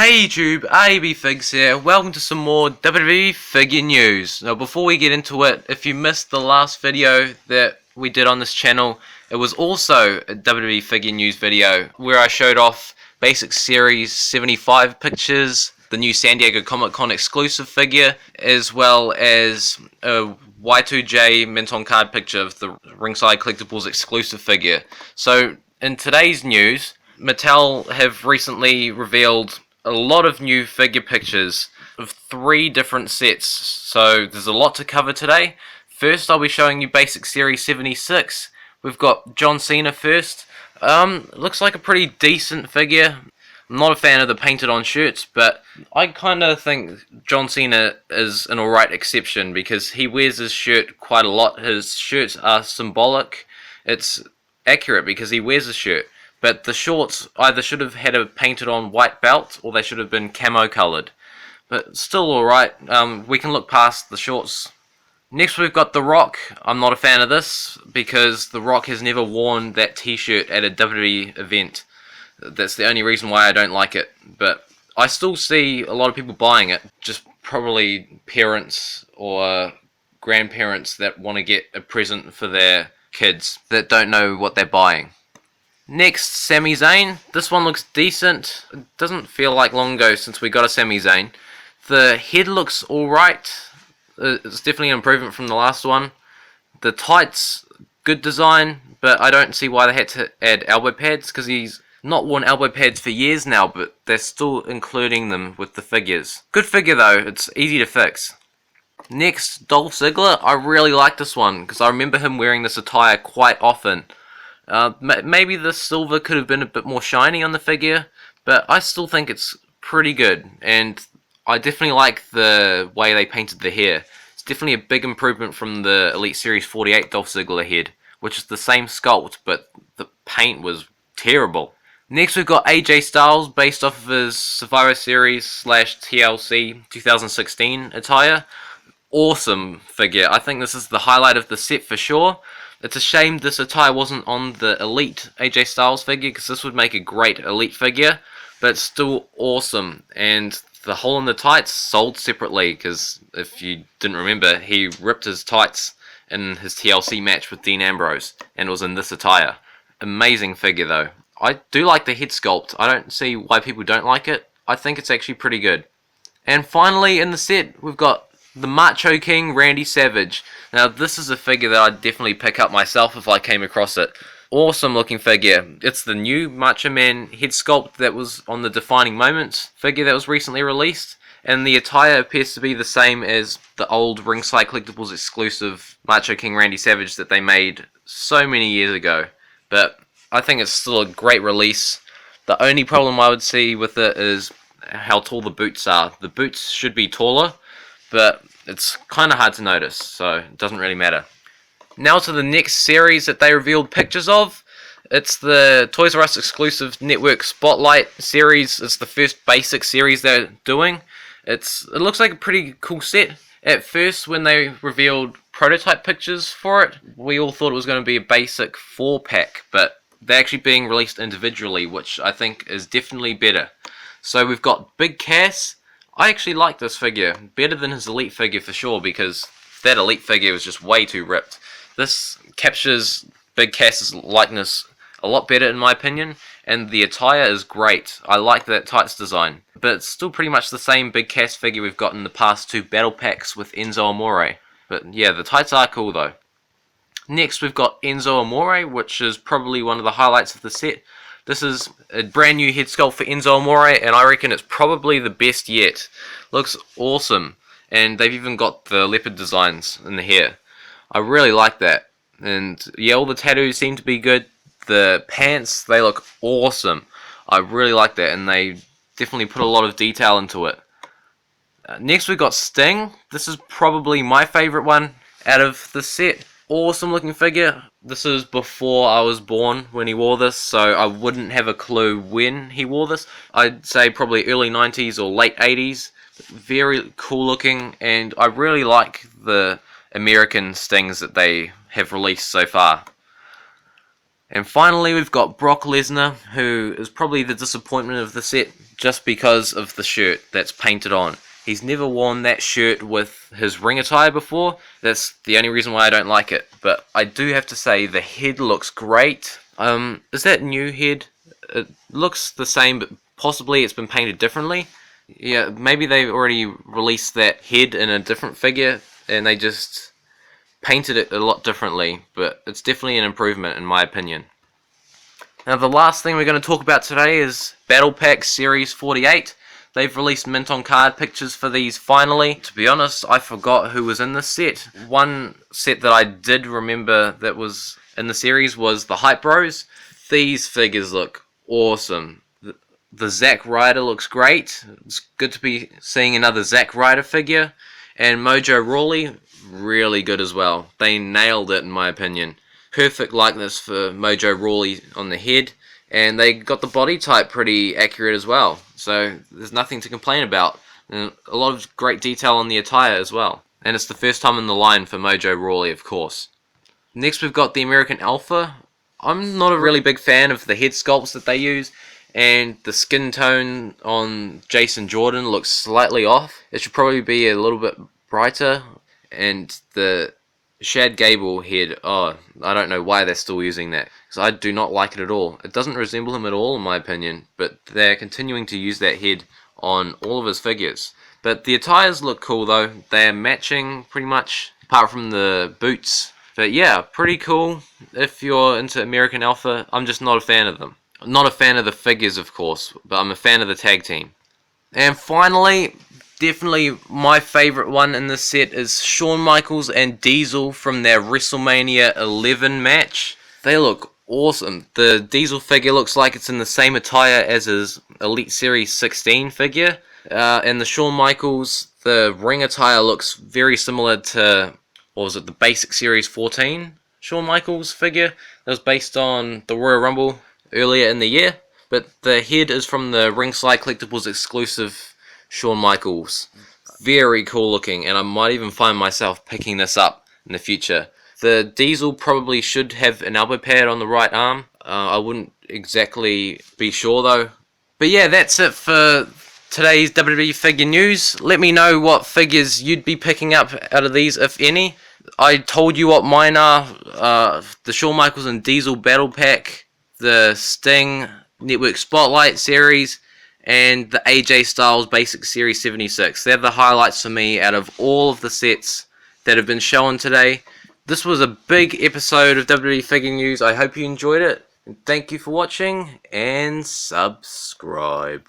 Hey YouTube, AB Figs here. Welcome to some more WWE figure news. Now before we get into it, if you missed the last video that we did on this channel, it was also a WWE figure news video where I showed off Basic Series 75 pictures, the new San Diego Comic Con exclusive figure, as well as a Y2J mint on card picture of the Ringside Collectibles exclusive figure. So in today's news, Mattel have recently revealed a lot of new figure pictures of 3 different sets, so there's a lot to cover today. First, I'll be showing you Basic Series 76. We've got John Cena first. Looks like a pretty decent figure. I'm not a fan of the painted on shirts, but I kind of think John Cena is an alright exception because he wears his shirt quite a lot. His shirts are symbolic. It's accurate because he wears a shirt. But the shorts either should have had a painted on white belt or they should have been camo coloured. But still alright, we can look past the shorts. Next we've got The Rock. I'm not a fan of this because The Rock has never worn that t-shirt at a WWE event. That's the only reason why I don't like it. But I still see a lot of people buying it. Just probably parents or grandparents that want to get a present for their kids that don't know what they're buying. Next, Sami Zayn. This one looks decent. It doesn't feel like long ago since we got a Sami Zayn. The head looks alright. It's definitely an improvement from the last one. The tights, good design, but I don't see why they had to add elbow pads, because he's not worn elbow pads for years now, but they're still including them with the figures. Good figure though, it's easy to fix. Next, Dolph Ziggler. I really like this one, because I remember him wearing this attire quite often. Maybe the silver could have been a bit more shiny on the figure, but I still think it's pretty good, and I definitely like the way they painted the hair. It's definitely a big improvement from the Elite Series 48 Dolph Ziggler head, which is the same sculpt, but the paint was terrible. Next we've got AJ Styles, based off of his Survivor Series / TLC 2016 attire. Awesome figure. I think this is the highlight of the set for sure. It's a shame this attire wasn't on the Elite AJ Styles figure, because this would make a great Elite figure, but it's still awesome. And the hole in the tights sold separately, because if you didn't remember, he ripped his tights in his TLC match with Dean Ambrose, and it was in this attire. Amazing figure though. I do like the head sculpt. I don't see why people don't like it. I think it's actually pretty good. And finally in the set, we've got the Macho King Randy Savage. Now this is a figure that I'd definitely pick up myself if I came across it. Awesome looking figure. It's the new Macho Man head sculpt that was on the Defining Moments figure that was recently released, and the attire appears to be the same as the old Ringside Collectibles exclusive Macho King Randy Savage that they made so many years ago. But I think it's still a great release. The only problem I would see with it is how tall the boots are. The boots should be taller, but it's kind of hard to notice, so it doesn't really matter. Now to the next series that they revealed pictures of. It's the Toys R Us exclusive Network Spotlight series. It's the first basic series they're doing. It looks like a pretty cool set. At first, when they revealed prototype pictures for it, we all thought it was going to be a basic 4-pack, but they're actually being released individually, which I think is definitely better. So we've got Big Cass. I actually like this figure, better than his Elite figure for sure, because that Elite figure was just way too ripped. This captures Big Cass's likeness a lot better in my opinion, and the attire is great. I like that tights design, but it's still pretty much the same Big Cass figure we've got in the past 2 battle packs with Enzo Amore. But yeah, the tights are cool though. Next we've got Enzo Amore, which is probably one of the highlights of the set. This is a brand new head sculpt for Enzo Amore, and I reckon it's probably the best yet. Looks awesome, and they've even got the leopard designs in the hair. I really like that, and yeah, all the tattoos seem to be good. The pants, they look awesome. I really like that, and they definitely put a lot of detail into it. Next we've got Sting. This is probably my favourite one out of the set. Awesome looking figure. This is before I was born when he wore this, so I wouldn't have a clue when he wore this. I'd say probably early 90s or late 80s. Very cool looking, and I really like the American Stings that they have released so far. And finally, we've got Brock Lesnar, who is probably the disappointment of the set just because of the shirt that's painted on. He's never worn that shirt with his ring attire before. That's the only reason why I don't like it. But I do have to say the head looks great. Is that new head? It looks the same, but possibly it's been painted differently. Yeah, maybe they've already released that head in a different figure and they just painted it a lot differently, but it's definitely an improvement in my opinion. Now the last thing we're going to talk about today is Battle Pack Series 48. They've released mint on card pictures for these finally. To be honest, I forgot who was in this set. One set that I did remember that was in the series was the Hype Bros. These figures look awesome. The Zack Ryder looks great. It's good to be seeing another Zack Ryder figure. And Mojo Rawley, really good as well. They nailed it in my opinion. Perfect likeness for Mojo Rawley on the head. And they got the body type pretty accurate as well. So there's nothing to complain about. And a lot of great detail on the attire as well. And it's the first time in the line for Mojo Rawley, of course. Next we've got the American Alpha. I'm not a really big fan of the head sculpts that they use. And the skin tone on Jason Jordan looks slightly off. It should probably be a little bit brighter. And the Shad Gable head, oh, I don't know why they're still using that, because I do not like it at all. It doesn't resemble him at all in my opinion, but they're continuing to use that head on all of his figures. But the attires look cool though, they're matching pretty much, apart from the boots. But yeah, pretty cool if you're into American Alpha. I'm just not a fan of them. I'm not a fan of the figures of course, but I'm a fan of the tag team. And finally, definitely my favourite one in this set is Shawn Michaels and Diesel from their WrestleMania 11 match. They look awesome. The Diesel figure looks like it's in the same attire as his Elite Series 16 figure. And the Shawn Michaels, the ring attire looks very similar to, what was it, the Basic Series 14 Shawn Michaels figure. That was based on the Royal Rumble earlier in the year. But the head is from the Ringside Collectibles exclusive Shawn Michaels. Very cool looking, and I might even find myself picking this up in the future. The Diesel probably should have an elbow pad on the right arm. I wouldn't exactly be sure though. But yeah, that's it for today's WWE figure news. Let me know what figures you'd be picking up out of these, if any. I told you what mine are. The Shawn Michaels and Diesel Battle Pack, the Sting Network Spotlight Series, and the AJ Styles Basic Series 76. They're the highlights for me out of all of the sets that have been shown today. This was a big episode of WWE Figure News. I hope you enjoyed it. And thank you for watching, and subscribe.